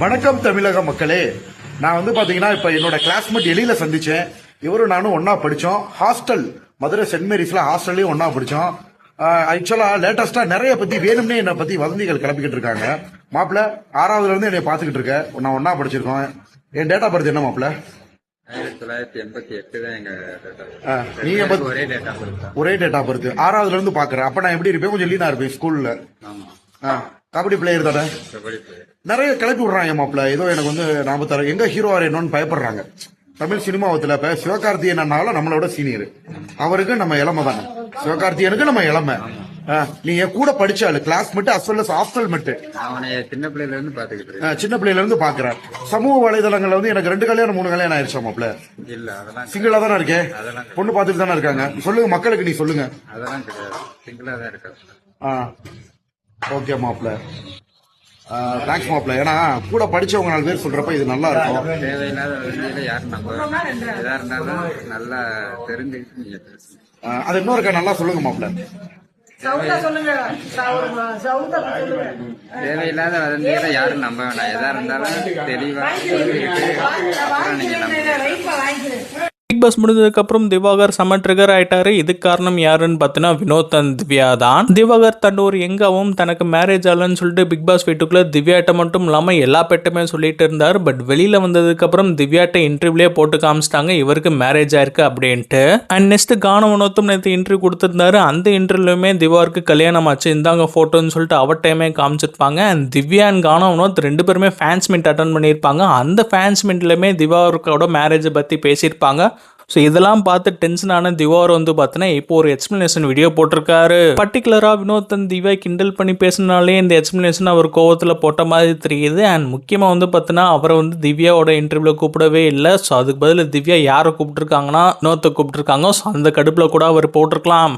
வணக்கம் தமிழக மக்களே. நான் வந்து பாத்தீங்கன்னா இப்ப என்னோட கிளாஸ்மேட் எழில சந்திச்சேன். இவரும் நானும் ஒன்னா படிச்சோம். ஹாஸ்டல் மதுரை சென்ட் மேரிஸ்ல ஹாஸ்டல்லயும் ஒன்னா படிச்சோம். ஆக்சுவலா லேட்டஸ்டா நிறைய பத்தி வேணும்னே என்னை பத்தி வதந்திகள் கிளப்பிக்கிட்டு இருக்காங்க. மாப்பிள்ள 6வதுல இருந்து என்னை பாத்துக்கிட்டு இருக்க. நான் ஒன்னா படிச்சிருக்கோம். என் டேட்டா பர்த் என்ன மாப்பிள்ள? 1988 தான் எங்க நீ ஒரே டேட்டா பர்த். 6வதுல இருந்து பாக்குறேன். அப்ப நான் எப்படி இருப்பேன்? கொஞ்சம் லீனா இருப்பேன் ஸ்கூல்ல. கபடி பிளேயர் தானே. நிறைய கிளப்பி விடுறாங்க மாப்பிள்ள. ஏதோ எனக்கு வந்து நாம எங்க ஹீரோ என்னன்னு பயப்படுறாங்க. தமிழ் சினிமாவத்துல இப்ப சிவகார்த்திகேயனால நம்மளோட சீனியர். அவருக்கு நம்ம இளமை தானே. சிவகார்த்திகேயனுக்கு நம்ம இளமை. நீ என் கூட படிச்சாலு கிளாஸ் மட்டும் அஸ்வல்ல ஹாஸ்டல் மட்டும் சின்ன பிள்ளைல இருந்து பாத்துக்கிட்டு சின்ன பிள்ளைல இருந்து பாக்குறேன். சமூக வலைதளங்கள்ல வந்து எனக்கு 2 கல்யாணம் 3 கல்யாணம் ஆயிடுச்சா மாப்பிள்ள? இல்ல அதெல்லாம் சிங்கிளா தானே இருக்கேன். பொண்ணு பாத்துட்டு தானே இருக்காங்க. சொல்லுங்க மக்களுக்கு, நீ சொல்லுங்க. அதெல்லாம் கிடையாது, சிங்கிளா தான் இருக்கா. ஓகே மாப்பிள்ள, தேங்க்ஸ் மாப்பிள்ள. ஏன்னா கூட படிச்சவங்க 4 பேர் சொல்றப்ப இது நல்லா இருக்கும். தேவையில்லாத வழியில யாரும் நம்ம எதா இருந்தாலும் நல்லா தெரிஞ்சுக்கிட்டு நீங்க பேசுங்க. அது இன்னொரு நல்லா சொல்லுங்க மாப்பிள்ள. தேவையில்லாத வதந்திகளை யாரும் நம்ப வேணாம். எதா இருந்தாலும் தெளிவா சொல்லிக்கிட்டு அப்புறம் நீங்க நம்ப. பிக் பாஸ் முடிஞ்சதுக்கப்புறம் திவாகர் செம ட்ரிகர் ஆயிட்டாரு. இதுக்கு காரணம் யாருன்னு பார்த்தீங்கன்னா வினோத் அண்ட் திவ்யா தான். திவாகர் தன் ஒரு எங்காவும் தனக்கு மேரேஜ் ஆகலன்னு சொல்லிட்டு பிக் பாஸ் வீட்டுக்குள்ள திவ்யாட்ட மட்டும் இல்லாமல் எல்லா பெட்டுமே சொல்லிட்டு இருந்தார். பட் வெளியில வந்ததுக்கப்புறம் திவ்யாட்ட இன்டர்வியூலேயே போட்டு காமிச்சிட்டாங்க இவருக்கு மேரேஜ் ஆயிருக்கு அப்படின்ட்டு. அண்ட் நெக்ஸ்ட் கான வினோத்தும் நேற்று இன்டர்வியூ கொடுத்துருந்தாரு. அந்த இன்டர்வியூலுமே திவாருக்கு கல்யாணம் ஆச்சு இந்தாங்க போட்டோன்னு சொல்லிட்டு அவர் டைமே காமிச்சிருப்பாங்க. அண்ட் திவ்யா அண்ட் கான வினோத் 2 பேருமே ஃபேன்ஸ் மீட் அட்டன் பண்ணியிருப்பாங்க. அந்த ஃபேன்ஸ் மீட்லையுமே திவாருக்கோட மேரேஜை பற்றி பேசியிருப்பாங்க. ஸோ இதெல்லாம் பார்த்து டென்ஷனான திவார் வந்து பார்த்தீங்கன்னா இப்போ ஒரு எக்ஸ்பிளனேஷன் வீடியோ போட்டிருக்காரு. பர்டிகுலராக வினோத் அண்ட் திவ்யா கிண்டல் பண்ணி பேசினாலே இந்த எக்ஸ்பிளனேஷன் அவர் கோவத்தில் போட்ட மாதிரி தெரியுது. அண்ட் முக்கியமாக வந்து பார்த்தீங்கன்னா அவரை வந்து திவ்யாவோட இன்டர்வியூவில் கூப்பிடவே இல்லை. ஸோ அதுக்கு பதில் திவ்யா யாரை கூப்பிட்டுருக்காங்கன்னா வினோத்தை கூப்பிட்டுருக்காங்க. ஸோ அந்த கடுப்பில் கூட அவர் போட்டிருக்கலாம்.